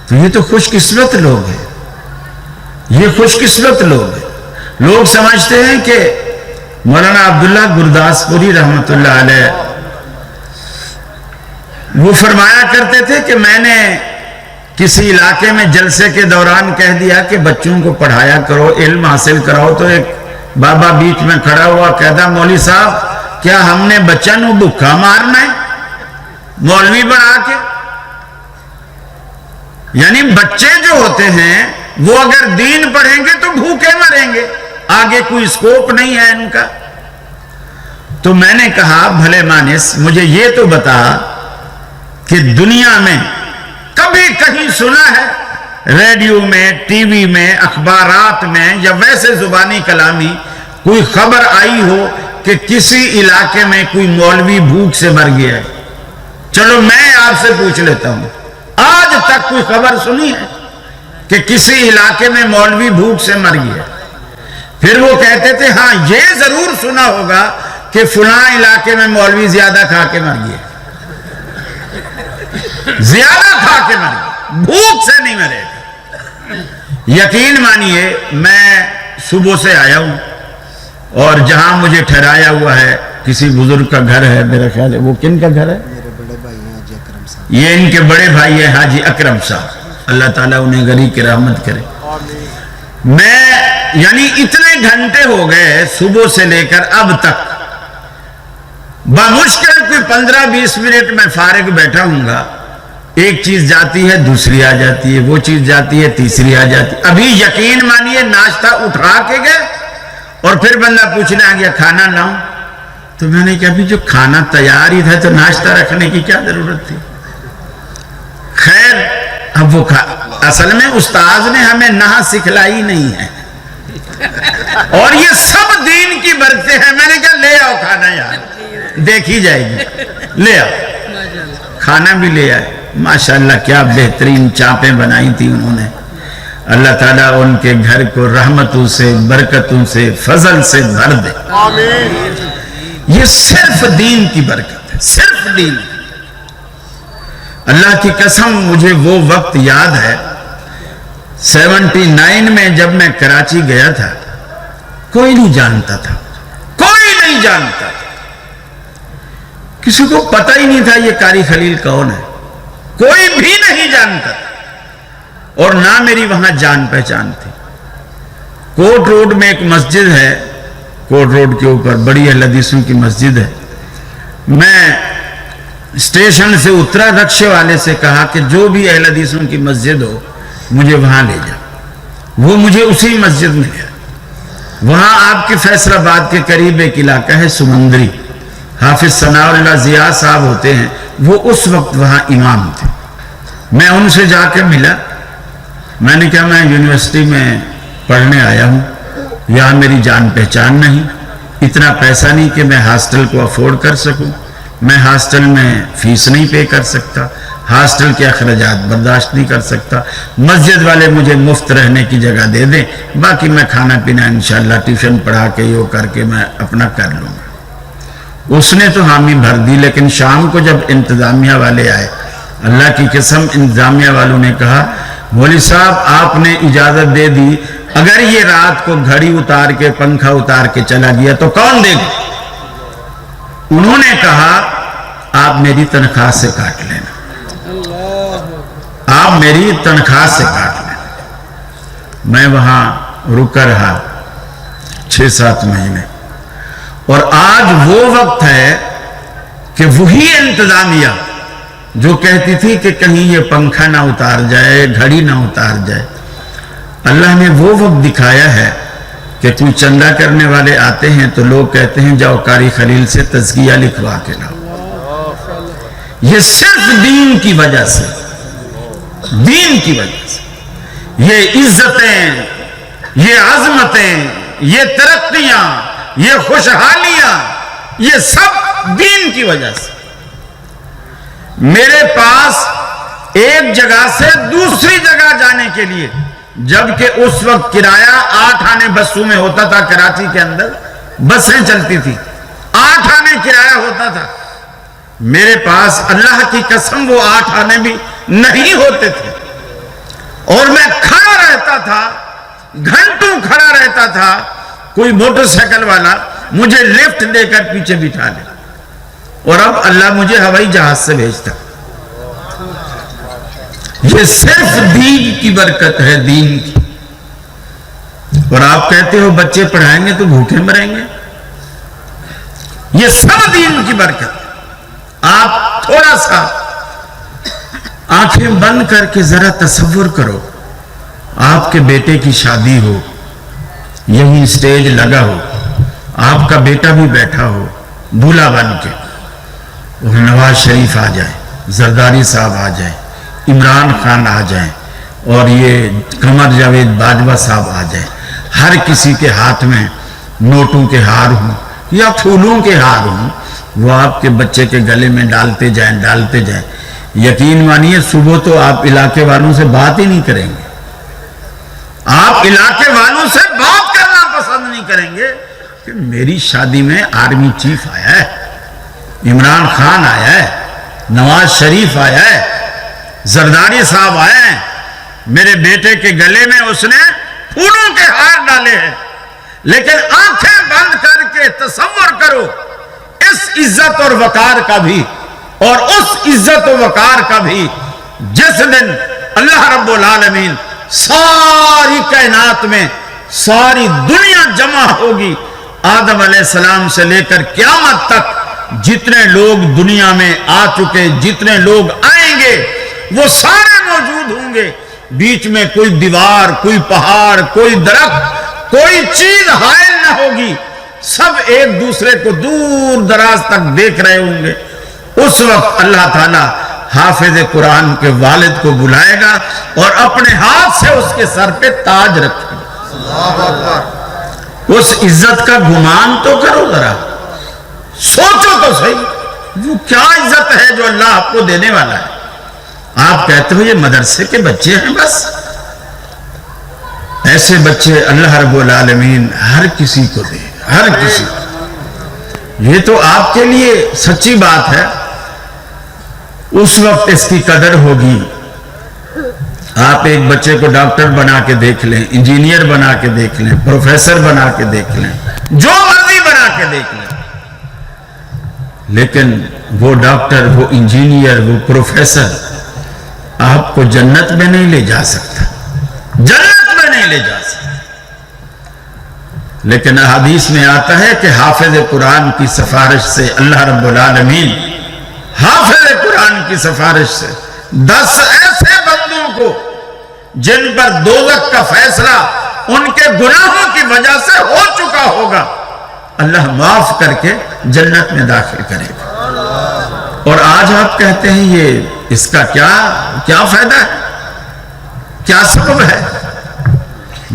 تو یہ تو خوش قسمت لوگ ہیں، یہ خوش قسمت لوگ ہیں۔ لوگ سمجھتے ہیں کہ مولانا عبداللہ گرداسپوری رحمت اللہ علیہ وہ فرمایا کرتے تھے کہ میں نے کسی علاقے میں جلسے کے دوران کہہ دیا کہ بچوں کو پڑھایا کرو، علم حاصل کراؤ، تو ایک بابا بیچ میں کھڑا ہوا کہتا مولوی صاحب کیا ہم نے بچہ نو بھوکا مارنا ہے مولوی بنا کے؟ یعنی بچے جو ہوتے ہیں وہ اگر دین پڑھیں گے تو بھوکے مریں گے، آگے کوئی اسکوپ نہیں ہے ان کا۔ تو میں نے کہا بھلے مانس مجھے یہ تو بتا کہ دنیا میں کبھی کہیں سنا ہے ریڈیو میں، ٹی وی میں، اخبارات میں یا ویسے زبانی کلامی کوئی خبر آئی ہو کہ کسی علاقے میں کوئی مولوی بھوک سے مر گیا ہے؟ چلو میں آپ سے پوچھ لیتا ہوں، آج تک کوئی خبر سنی ہے کہ کسی علاقے میں مولوی بھوک سے مر گیا؟ پھر وہ کہتے تھے ہاں یہ ضرور سنا ہوگا کہ فلاں علاقے میں مولوی زیادہ کھا کے مر گیا، زیادہ کھا کے مر گیا، بھوک سے نہیں مرے گا۔ یقین مانیے میں صبح سے آیا ہوں اور جہاں مجھے ٹھہرایا ہوا ہے کسی بزرگ کا گھر ہے، میرا خیال ہے وہ کن کا گھر ہے؟ میرے بڑے بھائی ہیں حاجی اکرم صاحب، یہ ان کے بڑے بھائی ہیں حاجی اکرم صاحب، اللہ تعالیٰ انہیں غریب کی رحمت کرے۔ میں یعنی اتنے گھنٹے ہو گئے صبح سے لے کر اب تک، بمشکل کوئی 15-20 منٹ میں فارغ بیٹھا ہوں گا، ایک چیز جاتی ہے دوسری آ جاتی ہے، وہ چیز جاتی ہے تیسری آ جاتی ہے۔ ابھی یقین مانیے ناشتہ اٹھا کے گئے اور پھر بندہ پوچھنے آ گیا کھانا لاؤں، تو میں نے کہا ابھی جو کھانا تیار ہی تھا تو ناشتہ رکھنے کی کیا ضرورت تھی؟ خیر اب وہ اصل میں استاذ نے ہمیں نہا سکھلائی نہیں ہے اور یہ سب دین کی برکتیں ہیں۔ میں نے کہا لے آؤ کھانا یار، دیکھی جائے گی، لے آؤ۔ کھانا بھی لے آئے، ماشاءاللہ کیا بہترین چاپیں بنائی تھی انہوں نے، اللہ تعالیٰ ان کے گھر کو رحمتوں سے، برکتوں سے، فضل سے بھر دے۔ یہ صرف دین کی برکت ہے، صرف دین۔ اللہ کی قسم مجھے وہ وقت یاد ہے 79 میں جب میں کراچی گیا تھا، کوئی نہیں جانتا تھا، کوئی نہیں جانتا تھا، کسی کو پتہ ہی نہیں تھا یہ قاری خلیل کون ہے، کوئی بھی نہیں جانتا تھا، اور نہ میری وہاں جان پہچان تھی۔ کوٹ روڈ میں ایک مسجد ہے، کوٹ روڈ کے اوپر بڑی اہل حدیثوں کی مسجد ہے، میں اسٹیشن سے اترا، رکشے والے سے کہا کہ جو بھی اہل حدیثوں کی مسجد ہو مجھے وہاں لے جا۔ وہ مجھے اسی مسجد میں گیا، وہاں آپ کے فیصل آباد کے قریب ایک علاقہ ہے سمندری، حافظ ثناء اللہ ضیاء صاحب ہوتے ہیں، وہ اس وقت وہاں امام تھے۔ میں ان سے جا کے ملا، میں نے کہا میں یونیورسٹی میں پڑھنے آیا ہوں، یہاں میری جان پہچان نہیں، اتنا پیسہ نہیں کہ میں ہاسٹل کو افورڈ کر سکوں، میں ہاسٹل میں فیس نہیں پے کر سکتا، ہاسٹل کے اخراجات برداشت نہیں کر سکتا، مسجد والے مجھے مفت رہنے کی جگہ دے دیں، باقی میں کھانا پینا انشاءاللہ ٹیوشن پڑھا کے یہ کر کے میں اپنا کر لوں گا۔ اس نے تو حامی بھر دی، لیکن شام کو جب انتظامیہ والے آئے، اللہ کی قسم انتظامیہ والوں نے کہا مولوی صاحب آپ نے اجازت دے دی، اگر یہ رات کو گھڑی اتار کے پنکھا اتار کے چلا گیا تو کون دے گا؟ انہوں نے کہا آپ میری تنخواہ سے کاٹ لینا، آپ میری تنخواہ سے کاٹ لینا۔ میں وہاں رکا رہا 6-7 مہینے، اور آج وہ وقت ہے کہ وہی انتظامیہ جو کہتی تھی کہ کہیں یہ پنکھا نہ اتار جائے، گھڑی نہ اتار جائے، اللہ نے وہ وقت دکھایا ہے کہ کوئی چندہ کرنے والے آتے ہیں تو لوگ کہتے ہیں جاؤ قاری خلیل سے تزکیہ لکھوا کے لاؤ۔ یہ صرف دین کی وجہ سے، دین کی وجہ سے یہ عزتیں، یہ عظمتیں، یہ ترقیاں، یہ خوشحالیاں، یہ سب دین کی وجہ سے۔ میرے پاس ایک جگہ سے دوسری جگہ جانے کے لیے، جبکہ اس وقت کرایہ 8 آنے بسوں میں ہوتا تھا، کراچی کے اندر بسیں چلتی تھی، 8 آنے کرایہ ہوتا تھا، میرے پاس اللہ کی قسم وہ 8 آنے بھی نہیں ہوتے تھے، اور میں کھڑا رہتا تھا, گھنٹوں کھڑا رہتا تھا, کوئی موٹر سائیکل والا مجھے لفٹ دے کر پیچھے بٹھا لے, اور اب اللہ مجھے ہوائی جہاز سے بھیجتا. یہ صرف دین کی برکت ہے, دین کی. اور آپ کہتے ہو بچے پڑھائیں گے تو بھوکے مریں گے. یہ سب دین کی برکت. آپ تھوڑا سا آنکھیں بند کر کے ذرا تصور کرو, آپ کے بیٹے کی شادی ہو, یہی سٹیج لگا ہو, آپ کا بیٹا بھی بیٹھا ہو دولہا بن کے, اور نواز شریف آ جائے, زرداری صاحب آ جائے, عمران خان آ جائیں, اور یہ قمر جاوید باجوہ صاحب آ جائیں. ہر کسی کے ہاتھ میں نوٹوں کے ہار ہوں یا پھولوں کے ہار ہوں, وہ آپ کے بچے کے گلے میں ڈالتے جائیں. یقین مانیے صبح تو آپ علاقے والوں سے بات ہی نہیں کریں گے. آپ علاقے والوں سے بات کرنا پسند نہیں کریں گے کہ میری شادی میں آرمی چیف آیا ہے, عمران خان آیا ہے, نواز شریف آیا ہے, زرداری صاحب آئے ہیں, میرے بیٹے کے گلے میں اس نے پھولوں کے ہار ڈالے ہیں. لیکن آنکھیں بند کر کے تصور کرو اس عزت اور وقار کا بھی, اور اس عزت و وقار کا بھی جس دن اللہ رب العالمین ساری کائنات میں ساری دنیا جمع ہوگی, آدم علیہ السلام سے لے کر قیامت تک جتنے لوگ دنیا میں آ چکے, جتنے لوگ آئیں گے, وہ سارے موجود ہوں گے. بیچ میں کوئی دیوار, کوئی پہاڑ, کوئی درخت, کوئی چیز حائل نہ ہوگی. سب ایک دوسرے کو دور دراز تک دیکھ رہے ہوں گے. اس وقت اللہ تعالیٰ حافظ قرآن کے والد کو بلائے گا اور اپنے ہاتھ سے اس کے سر پہ تاج رکھے گا. اس عزت کا گمان تو کرو, ذرا سوچو تو صحیح, وہ کیا عزت ہے جو اللہ آپ کو دینے والا ہے. آپ کہتے ہو یہ مدرسے کے بچے ہیں, بس ایسے بچے اللہ رب العالمین ہر کسی کو دے, ہر کسی کو. یہ تو آپ کے لیے سچی بات ہے, اس وقت اس کی قدر ہوگی. آپ ایک بچے کو ڈاکٹر بنا کے دیکھ لیں, انجینئر بنا کے دیکھ لیں, پروفیسر بنا کے دیکھ لیں, جو مرضی بنا کے دیکھ لیں, لیکن وہ ڈاکٹر, وہ انجینئر, وہ پروفیسر آپ کو جنت میں نہیں لے جا سکتا, جنت میں نہیں لے جا سکتا. لیکن احادیث میں آتا ہے کہ حافظ قرآن کی سفارش سے اللہ رب العالمین, حافظ قرآن کی سفارش سے 10 ایسے بندوں کو جن پر دوزخ کا فیصلہ ان کے گناہوں کی وجہ سے ہو چکا ہوگا, اللہ معاف کر کے جنت میں داخل کرے گا. اور آج آپ کہتے ہیں یہ اس کا کیا فائدہ ہے, کیا سبب ہے.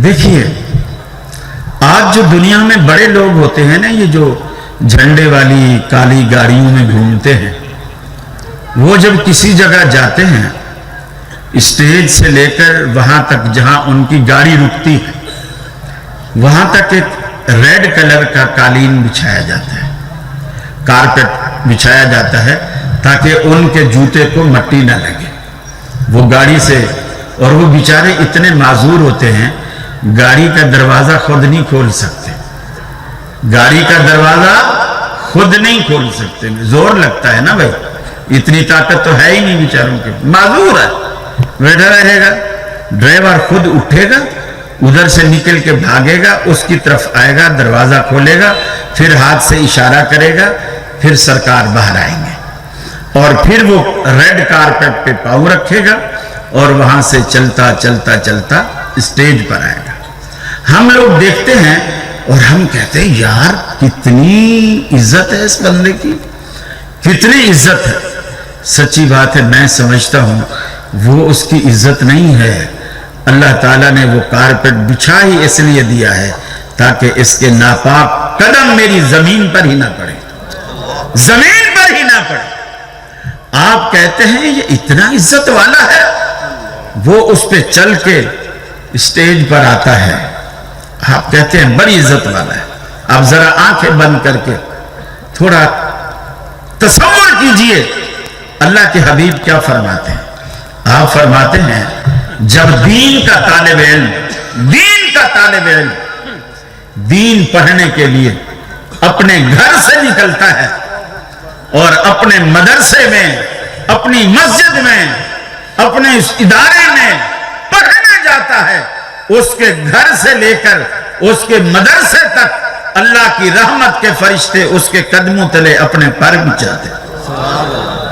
دیکھیے آج جو دنیا میں بڑے لوگ ہوتے ہیں نا, یہ جو جھنڈے والی کالی گاڑیوں میں گھومتے ہیں, وہ جب کسی جگہ جاتے ہیں, اسٹیج سے لے کر وہاں تک جہاں ان کی گاڑی رکتی ہے, وہاں تک ایک ریڈ کلر کا قالین بچھایا جاتا ہے, کارپیٹ بچھایا جاتا ہے تاکہ ان کے جوتے کو مٹی نہ لگے. وہ گاڑی سے, اور وہ بیچارے اتنے معذور ہوتے ہیں, گاڑی کا دروازہ خود نہیں کھول سکتے, گاڑی کا دروازہ خود نہیں کھول سکتے, زور لگتا ہے نا بھائی, اتنی طاقت تو ہے ہی نہیں بیچاروں کے, معذور ہے. بیٹھا رہے گا, ڈرائیور خود اٹھے گا, ادھر سے نکل کے بھاگے گا, اس کی طرف آئے گا, دروازہ کھولے گا, پھر ہاتھ سے اشارہ کرے گا, پھر سرکار باہر آئیں گے, اور پھر وہ ریڈ کارپیٹ پہ پاؤں رکھے گا اور وہاں سے چلتا چلتا چلتا اسٹیج پر آئے گا. ہم لوگ دیکھتے ہیں اور ہم کہتے ہیں یار کتنی عزت ہے اس بندے کی, کتنی عزت ہے. سچی بات ہے, میں سمجھتا ہوں وہ اس کی عزت نہیں ہے. اللہ تعالیٰ نے وہ کارپیٹ بچھا ہی اس لیے دیا ہے تاکہ اس کے ناپاک قدم میری زمین پر ہی نہ پڑے, زمین پر ہی نہ پڑے. آپ کہتے ہیں یہ اتنا عزت والا ہے, وہ اس پہ چل کے اسٹیج پر آتا ہے, آپ کہتے ہیں بڑی عزت والا ہے. آپ ذرا آنکھیں بند کر کے تھوڑا تصور کیجئے اللہ کے حبیب کیا فرماتے ہیں. آپ فرماتے ہیں جب دین کا طالب علم دین پڑھنے کے لیے اپنے گھر سے نکلتا ہے اور اپنے مدرسے میں، اپنی مسجد میں، اپنے اس ادارے میں پڑھنے جاتا ہے، اس کے گھر سے لے کر اس کے مدرسے تک اللہ کی رحمت کے فرشتے اس کے قدموں تلے اپنے پر بچھاتے ہیں۔